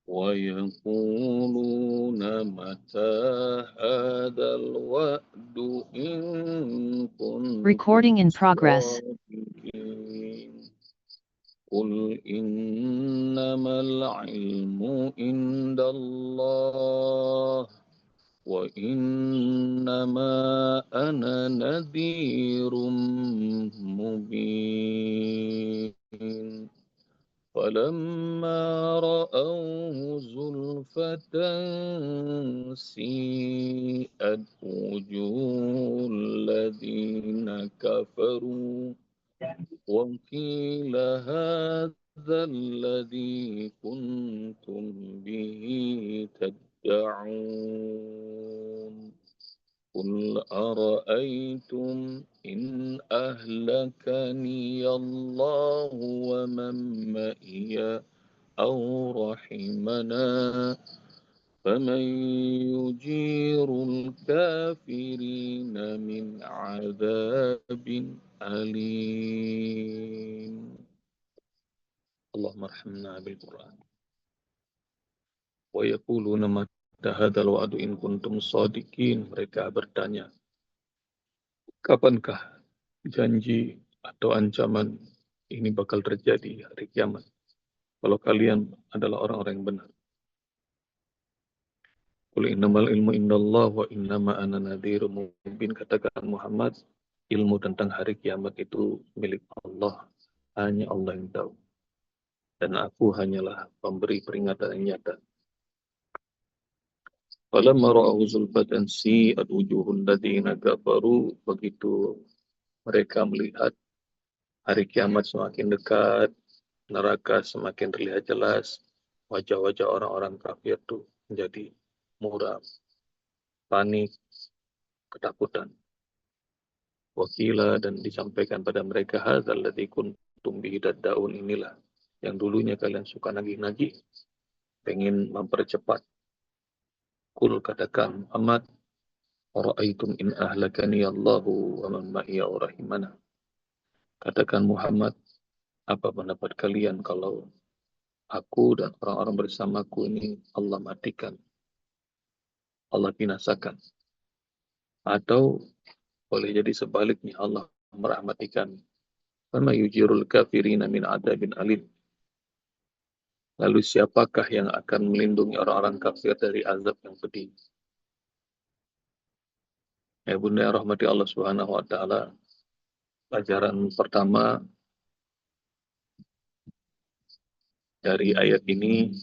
ويقولون متى هذا الوعد إن Recording in كنتم progress. صادقين قل إنما العلم عند الله وإنما أنا نذير مبين فلما رأوه زلفة سيئت وجوه الذين كفروا وقيل هذا الذي كنتم به تدعون قل أرأيتم إن أهلكني الله ومن معي أو رحمنا فمن يجير الكافرين من عذاب أليم اللهم ارحمنا بالقرآن ويقولون متى هذا الوعد إن كنتم صادقين. Mereka bertanya, kapankah janji atau ancaman ini bakal terjadi hari kiamat kalau kalian adalah orang-orang yang benar. Qul innamal ilmu indallah wa innama ana nadhirum mubin. Katakan Muhammad, ilmu tentang hari kiamat itu milik Allah. Hanya Allah yang tahu. Dan aku hanyalah pemberi peringatan yang nyata. Falamma ra'ahu zulfatan si'at wujuhul ladzina kafaru. Begitu mereka melihat hari kiamat semakin dekat, neraka semakin terlihat jelas, wajah-wajah orang-orang kafir itu menjadi muram, panik, ketakutan. Wakila dan disampaikan pada mereka hadzal ladzi kuntum bihi tad'un, inilah yang dulunya kalian suka nagih-nagih, pengen mempercepat. Kul katakan Muhammad, ara'aitum in ahlakani Allahu wa man ma'iya rahimana. Katakan Muhammad, apa pendapat kalian kalau aku dan orang-orang bersamaku ini Allah matikan, Allah binasakan, atau boleh jadi sebaliknya Allah merahmati kami. Fama yujirul kafirina min adabin alim. Lalu siapakah yang akan melindungi orang-orang kafir dari azab yang pedih? Ya bunda yang rahmati Allah Subhanahu wa taala, pelajaran pertama dari ayat ini,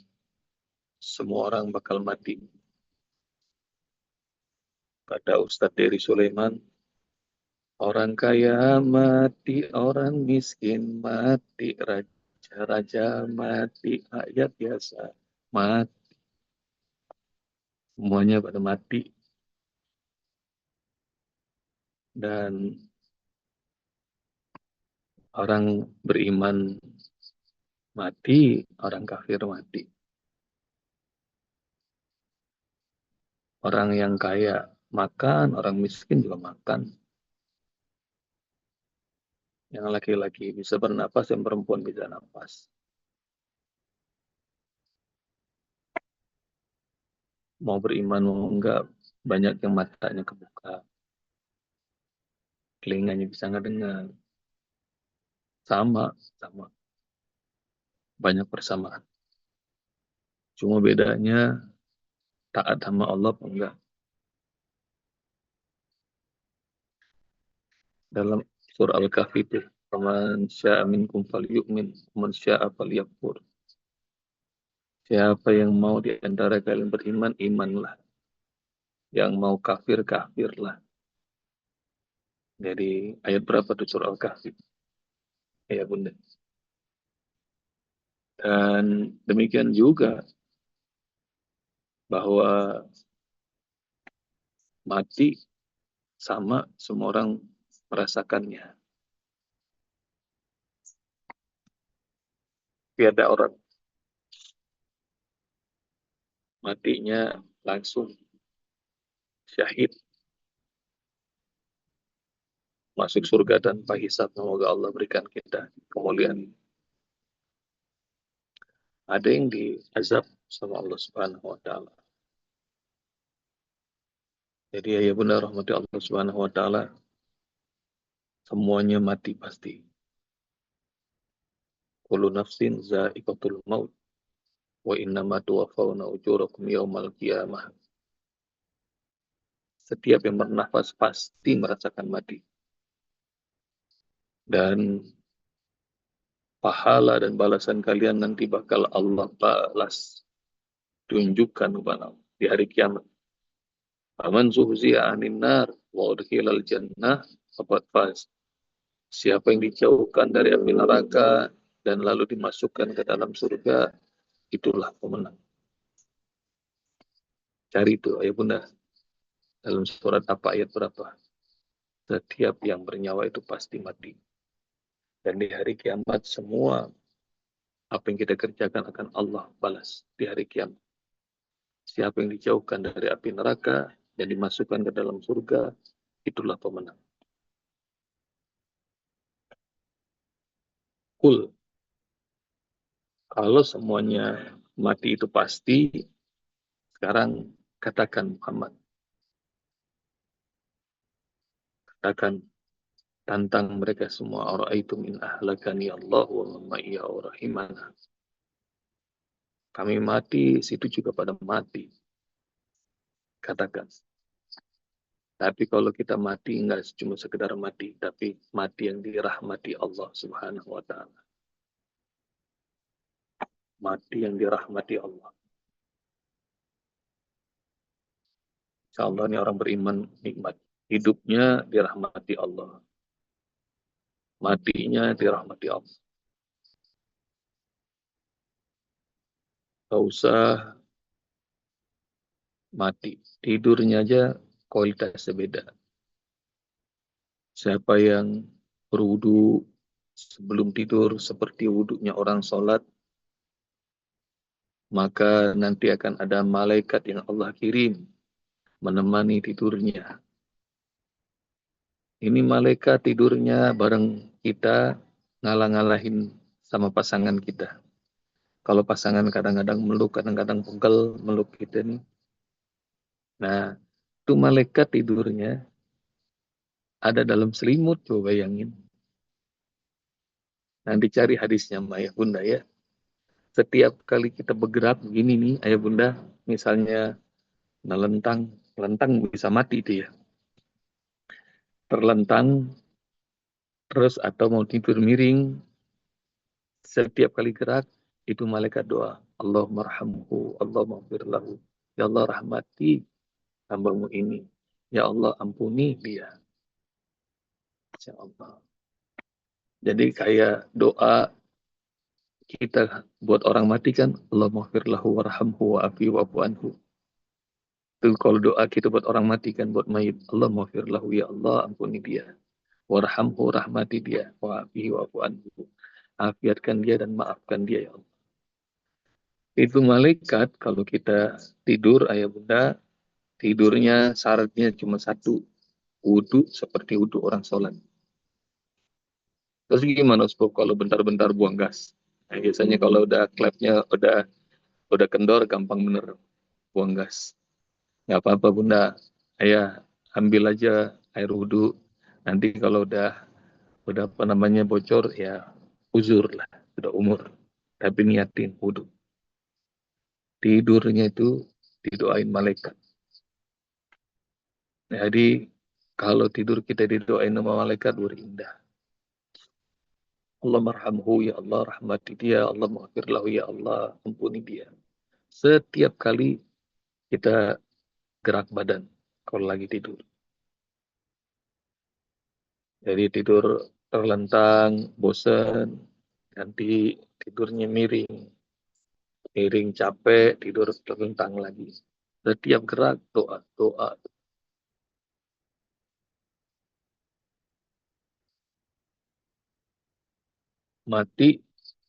semua orang bakal mati. Kata Ustadz Dery Sulaiman, orang kaya mati, orang miskin mati, raja-raja mati, rakyat biasa mati. Semuanya pada mati. Dan orang beriman mati, orang kafir mati. Orang yang kaya makan, orang miskin juga makan. Yang laki-laki bisa bernapas, yang perempuan bisa napas. Mau beriman, mau enggak, banyak yang matanya kebuka. Telinganya bisa ngedengar. Sama. Banyak persamaan. Cuma bedanya taat sama Allah apa enggak. Dalam surah Al-Kahfi itu, "Faman syaa'a minkum falyu'min, waman syaa'a falyakfur." Siapa yang mau di antara kalian beriman, imanlah. Yang mau kafir, kafirlah. Jadi ayat berapa tuh surah Al-Kahfi? Ya bunda. Dan demikian juga bahwa mati sama semua orang merasakannya. Tiada orang matinya langsung syahid masuk surga tanpa hisab. Semoga Allah berikan kita kemuliaan. ada yang diazab sama Allah Subhanahu wa taala. Jadi ya benar rahmati Allah Subhanahu wa taala, semuanya mati pasti. Kullu nafsin za'iqatul maut wa innama tuwaffawna ujurakum yaumal qiyamah. Setiap yang bernafas pasti merasakan mati. Dan pahala dan balasan kalian nanti bakal Allah balas, tunjukkan kepada di hari kiamat. Faman zuhziya 'anil nar wa udkhilal jannah faqad faz. Siapa yang dijauhkan dari api neraka dan lalu dimasukkan ke dalam surga, itulah pemenang. Cari itu, ayah bunda. Dalam surat apa, ayat berapa? Setiap yang bernyawa itu pasti mati. Dan di hari kiamat semua apa yang kita kerjakan akan Allah balas di hari kiamat. Siapa yang dijauhkan dari api neraka dan dimasukkan ke dalam surga, itulah pemenang. Kul, kalau semuanya mati itu pasti, sekarang katakan Muhammad, katakan, tantang mereka semua, ara'aitum in ahlakani Allah wa man ma'iya rahimana. Kami mati, situ juga pada mati. Katakan. Tapi kalau kita mati, enggak cuma sekedar mati, tapi mati yang dirahmati Allah Subhanahu wa ta'ala. Mati yang dirahmati Allah. Insyaallah ini orang beriman nikmat. Hidupnya dirahmati Allah. Matinya dirahmati Allah. Gak usah mati. Tidurnya aja kualitasnya beda. Siapa yang berwudu sebelum tidur seperti wudunya orang sholat, maka nanti akan ada malaikat yang Allah kirim menemani tidurnya. Ini malaikat tidurnya bareng kita, ngalah-ngalahin sama pasangan kita. Kalau pasangan kadang-kadang meluk, kadang-kadang pegel meluk kita nih. Nah, itu malaikat tidurnya ada dalam selimut, coba bayangin. Nanti cari hadisnya, Ayah Bunda ya. Setiap kali kita bergerak begini nih, Ayah Bunda, misalnya melentang, melentang bisa mati itu ya. Terlentang, terus atau mau tidur miring, setiap kali gerak, itu malaikat doa. Allah marhamhu, Allah maghfirlahu. Ya Allah rahmati hambamu ini. Ya Allah ampuni dia. Ya Allah. Jadi kayak doa kita buat orang mati kan, Allah maghfirlahu warhamhu wa'afi wa'fu anhu. Itu kalau doa kita buat orang mati kan, buat mayit. Allah maghfirlahu, ya Allah ampuni dia. Warhamhu, rahmati dia. Wa'afi wa'fu anhu. Afiatkan dia dan maafkan dia ya Allah. Itu malaikat kalau kita tidur, ayah bunda, tidurnya syaratnya cuma satu, wudu seperti wudu orang sholat. Terus gimana Ustaz kalau bentar-bentar buang gas? Nah, biasanya kalau udah klepnya udah kendor, gampang bener buang gas. Nggak apa-apa bunda, ayah ambil aja air wudu. Nanti kalau udah apa namanya bocor ya uzur lah, sudah umur. Tapi niatin wudu. Tidurnya itu didoain malaikat. Jadi kalau tidur kita didoain sama malaikat berindah. Allah marhamhu, ya Allah rahmati dia, Allah maghfirlahu, ya Allah ampuni dia. Setiap kali kita gerak badan kalau lagi tidur. Jadi tidur terlentang, bosan, nanti tidurnya miring. Miring capek, tidur terlentang lagi. Setiap gerak doa, doa. Mati,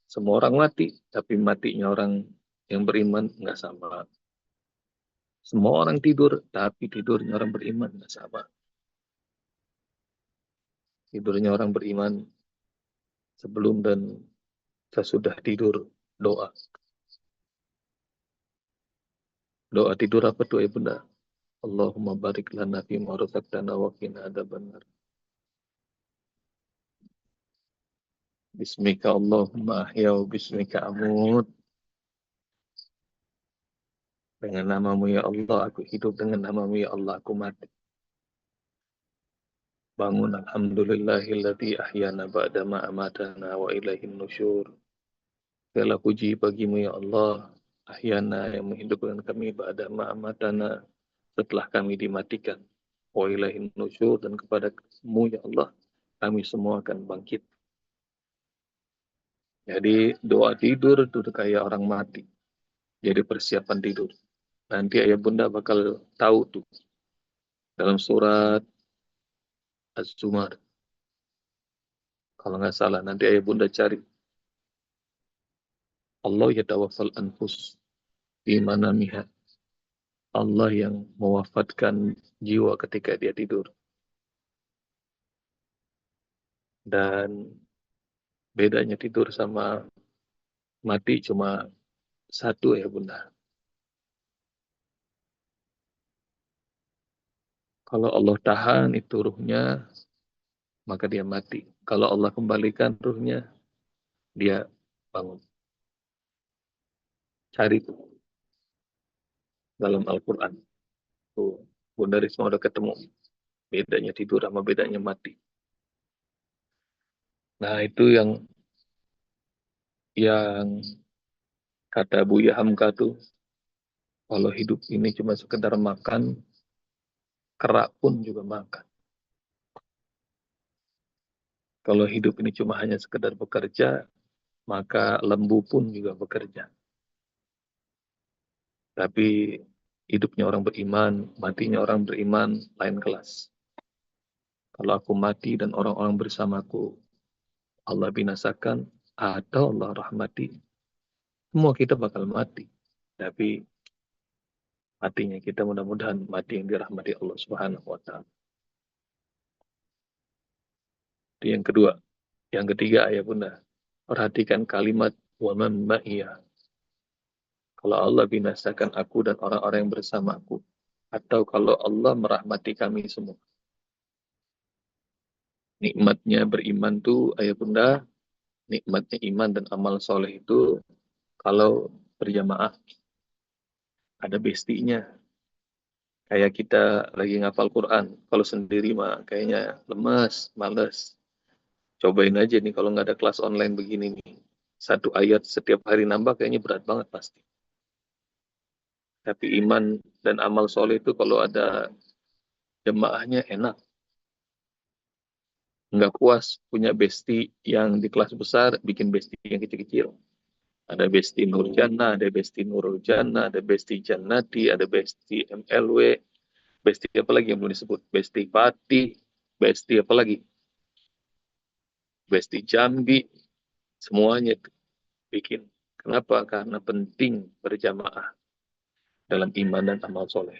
semua orang mati, tapi matinya orang yang beriman nggak sama. Semua orang tidur, tapi tidurnya orang beriman nggak sama. Tidurnya orang beriman sebelum dan sesudah tidur doa. Doa tidur apa tuh ya bunda? Allahumma barik lana fima razaqtana wa qina adzabannar. Bismika Allahumma ahya wa bismika amut. Dengan namamu ya Allah aku hidup, dengan namamu ya Allah aku mati. Bangun alhamdulillahilladzi ahyana ba'dama amatana wa ilaihin nusyur. Segala puji bagimu ya Allah, ahyana yang menghidupkan kami ba'dama amatana, setelah kami dimatikan. Wa ilaihin nusyur, dan kepadamu ya Allah kami semua akan bangkit. Jadi doa tidur itu kayak orang mati. Jadi persiapan tidur. Nanti ayah bunda bakal tahu tuh dalam surat Az-Zumar. Kalau nggak salah nanti ayah bunda cari. Allah yatawaffal anfus di mana miha. Allah yang mewafatkan jiwa ketika dia tidur. Dan bedanya tidur sama mati cuma satu ya bunda. Kalau Allah tahan itu ruhnya, maka dia mati. Kalau Allah kembalikan ruhnya, dia bangun. Cari tuh dalam Al-Quran. Tuh, Bunda Risma udah ketemu. Bedanya tidur sama bedanya mati. Nah, itu yang kata Buya Hamka tuh, kalau hidup ini cuma sekedar makan, kera pun juga makan. Kalau hidup ini cuma hanya sekedar bekerja, maka lembu pun juga bekerja. Tapi hidupnya orang beriman, matinya orang beriman, lain kelas. Kalau aku mati dan orang-orang bersamaku, Allah binasakan, atau Allah rahmati, semua kita bakal mati. Tapi matinya kita mudah-mudahan mati yang dirahmati Allah Subhanahu wa taala. Itu yang kedua. Yang ketiga ayah bunda, perhatikan kalimat wa man ma'iya. Kalau Allah binasakan aku dan orang-orang yang bersamaku, atau kalau Allah merahmati kami semua. Nikmatnya beriman tuh ayah bunda, nikmatnya iman dan amal soleh itu kalau berjamaah ada bestinya. Kayak kita lagi ngapal Quran, kalau sendiri mah kayaknya lemas, males. Cobain aja nih kalau nggak ada kelas online begini nih. Satu ayat setiap hari nambah kayaknya berat banget pasti. Tapi iman dan amal soleh itu kalau ada jemaahnya enak. Nggak puas punya besti yang di kelas besar, bikin besti yang kecil-kecil. Ada besti Nurjana, ada besti Nurul Jannah, ada besti Jannati, ada besti MLW, besti apa lagi yang belum disebut? Besti Pati, besti apa lagi? Besti Jambi, semuanya itu bikin. Kenapa? Karena penting berjamaah dalam iman dan amal soleh.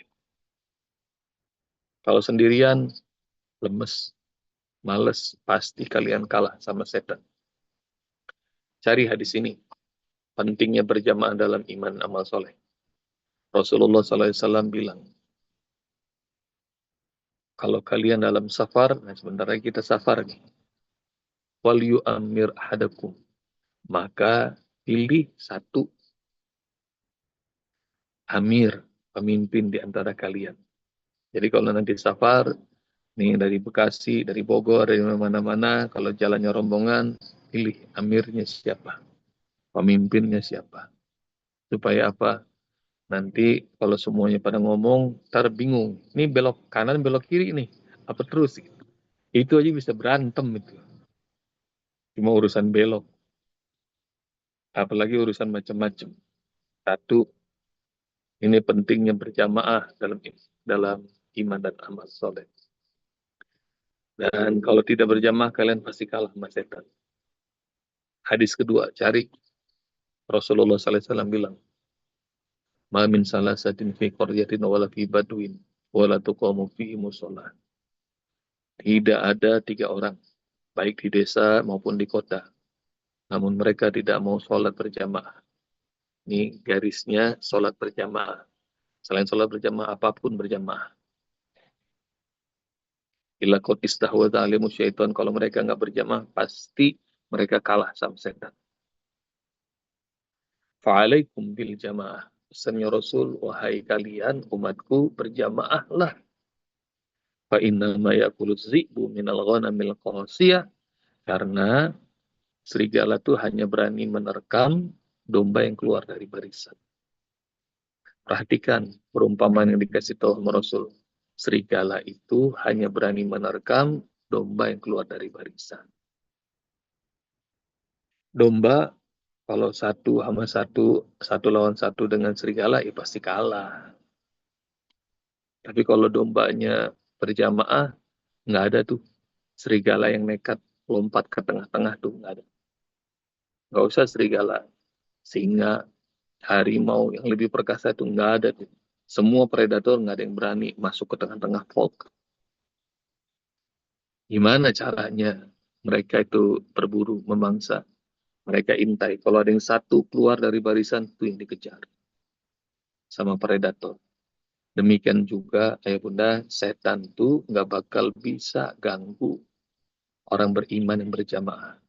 Kalau sendirian, lemes, males, pasti kalian kalah sama setan. Cari hadis ini. Pentingnya berjamaah dalam iman dan amal soleh. Rasulullah SAW bilang, kalau kalian dalam safar, nah sebentar lagi kita safar nih. Wal yu'amir ahadakum. Maka pilih satu amir, pemimpin di antara kalian. Jadi kalau nanti safar, nih dari Bekasi, dari Bogor, dari mana-mana, kalau jalannya rombongan, pilih amirnya siapa, pemimpinnya siapa. Supaya apa? Nanti kalau semuanya pada ngomong, ntar bingung. Ini belok kanan, belok kiri nih. Apa terus? Itu aja bisa berantem itu. Cuma urusan belok. Apalagi urusan macam-macam. Satu, ini pentingnya berjamaah dalam iman dan amal soleh. Dan kalau tidak berjamaah, kalian pasti kalah sama setan. Hadis kedua, cari. Rasulullah SAW bilang, Ma min salasatin fi qaryatin wala fi badwin wala tuqamu fihi musolah. Tidak ada 3 orang, baik di desa maupun di kota, namun mereka tidak mau sholat berjamaah. Ini garisnya sholat berjamaah. Selain sholat berjamaah, apapun berjamaah. Ila qad istahwadha alimu syaitan, kalau mereka nggak berjamaah, pasti mereka kalah sama setan. Fa'alaikum bil jamaah. Pesannya Rasul, wahai kalian umatku, berjamaahlah. Fa inna ma yakulu zi'bu minal ghanamil qasiyah. Karena serigala itu hanya berani menerkam domba yang keluar dari barisan. Perhatikan perumpamaan yang dikasih tahu sama Rasul. Serigala itu hanya berani menerkam domba yang keluar dari barisan. Domba kalau satu lawan satu dengan serigala, ya pasti kalah. Tapi kalau dombanya berjamaah, nggak ada tuh serigala yang nekat lompat ke tengah-tengah tuh, nggak ada. Nggak usah serigala, singa, harimau yang lebih perkasa itu nggak ada tuh. Semua predator nggak ada yang berani masuk ke tengah-tengah folk. Gimana caranya mereka itu berburu, memangsa? Mereka intai. Kalau ada yang satu keluar dari barisan, itu yang dikejar sama predator. Demikian juga, ayah bunda, setan tuh nggak bakal bisa ganggu orang beriman yang berjamaah.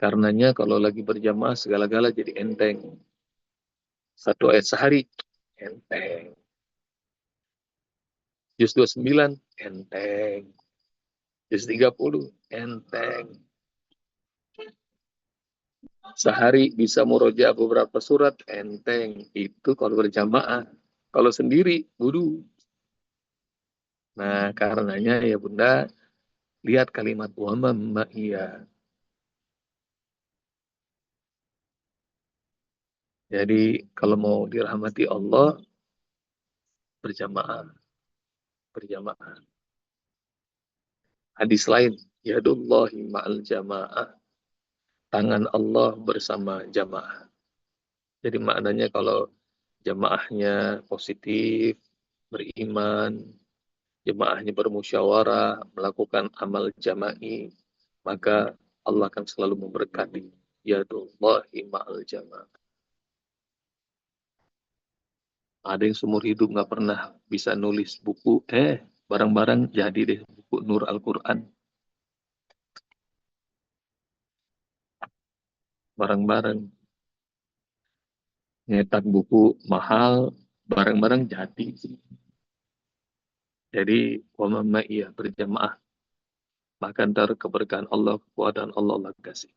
Karenanya kalau lagi berjamaah, segala-gala jadi enteng. Satu ayat sehari, enteng. Juz 29, enteng. Juz 30, enteng. Sehari bisa murojaah beberapa surat, enteng. Itu kalau berjamaah. Kalau sendiri, wudu. Nah, karenanya ya bunda, lihat kalimat wa ma'iyah. Jadi kalau mau dirahmati Allah, berjamaah. Berjamaah. Hadis lain, yadullahi ma'al jamaah. Tangan Allah bersama jamaah. Jadi maknanya kalau jamaahnya positif, beriman, jemaahnya bermusyawarah, melakukan amal jama'i, maka Allah akan selalu memberkati. Yadullahi ma'al jamaah. Ada yang seumur hidup nggak pernah bisa nulis buku, barang-barang jadi deh buku Nur Al-Quran. Barang-barang nyetak buku mahal, barang-barang jadi. Jadi, wamama iya berjamaah. Maka ntar keberkahan Allah, kekuatan Allah, Allah kasih.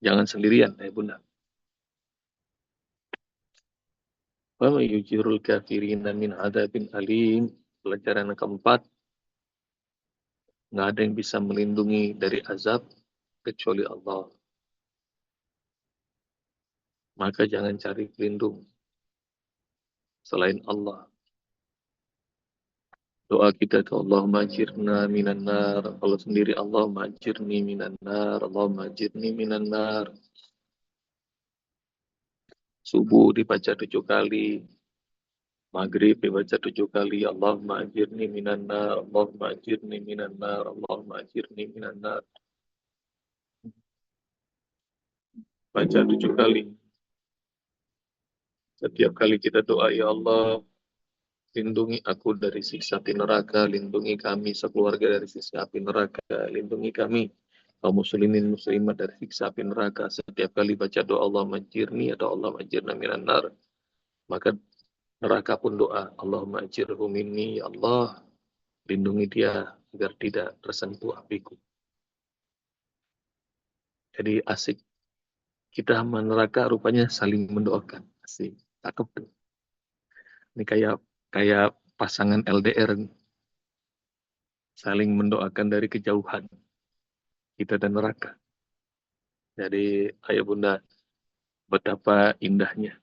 Jangan sendirian, bunda. Wa may yujirul kafirina min adabin alim. Pelajaran yang keempat, nggak ada yang bisa melindungi dari azab kecuali Allah. Maka jangan cari pelindung selain Allah. Doa kita ke Allah majirna minan nar. Kalau sendiri Allah majirni minan nar. Allah majirni minan nar. Subuh dibaca 7 kali. Maghrib dibaca 7 kali. Allah majirni minan nar. Allah majirni minan nar. Allah majirni minan nar. Baca 7 kali. Setiap kali kita doa, ya Allah, lindungi aku dari siksa api neraka, lindungi kami sekeluarga dari siksa api neraka, lindungi kami kaum muslimin muslimat dari siksa api neraka. Setiap kali baca doa Allah majirni atau Allah majirna minan nar, maka neraka pun doa Allah majirhu minni, ya Allah, lindungi dia agar tidak tersentuh apiku. Jadi asik. Kita sama neraka rupanya saling mendoakan. Asik. Cakep tuh. Ini kayak kayak pasangan LDR saling mendoakan dari kejauhan kita dan neraka. Jadi ayah bunda, betapa indahnya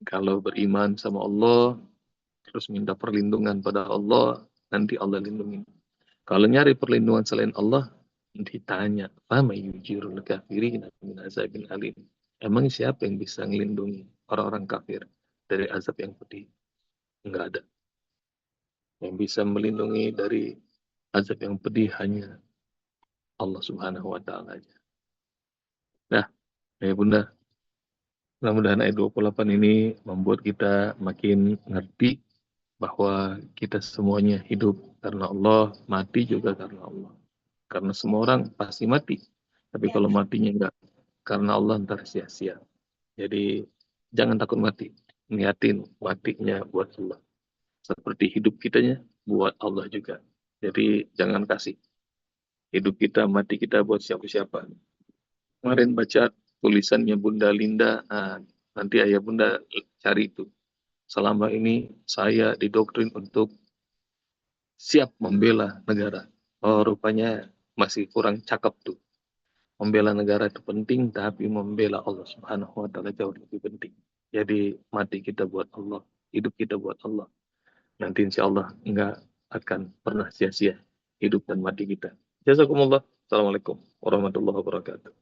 kalau beriman sama Allah terus minta perlindungan pada Allah, nanti Allah lindungi. Kalau nyari perlindungan selain Allah, ditanya, "Fama yujirul kafirin min azabin alim." Emang siapa yang bisa melindungi orang-orang kafir dari azab yang pedih? Enggak ada. Yang bisa melindungi dari azab yang pedih hanya Allah Subhanahu wa taala aja. Nah, ya Bunda, Mudah-mudahan ayat 28 ini membuat kita makin ngerti bahwa kita semuanya hidup karena Allah, mati juga karena Allah. Karena semua orang pasti mati. Tapi kalau matinya enggak karena Allah, ntar sia-sia. Jadi jangan takut mati. Niatin matinya buat Allah. Seperti hidup kitanya buat Allah juga. Jadi jangan kasih hidup kita, mati kita buat siapa-siapa. Kemarin baca tulisannya Bunda Linda, nanti ayah Bunda cari itu. Selama ini saya didoktrin untuk siap membela negara. Oh, rupanya masih kurang cakep tuh. Membela negara itu penting, tapi membela Allah Subhanahu wa Ta'ala jauh lebih penting. Jadi mati kita buat Allah, hidup kita buat Allah. Nanti insya Allah nggak akan pernah sia-sia hidup dan mati kita. Jazakumullah. Assalamualaikum warahmatullahi wabarakatuh.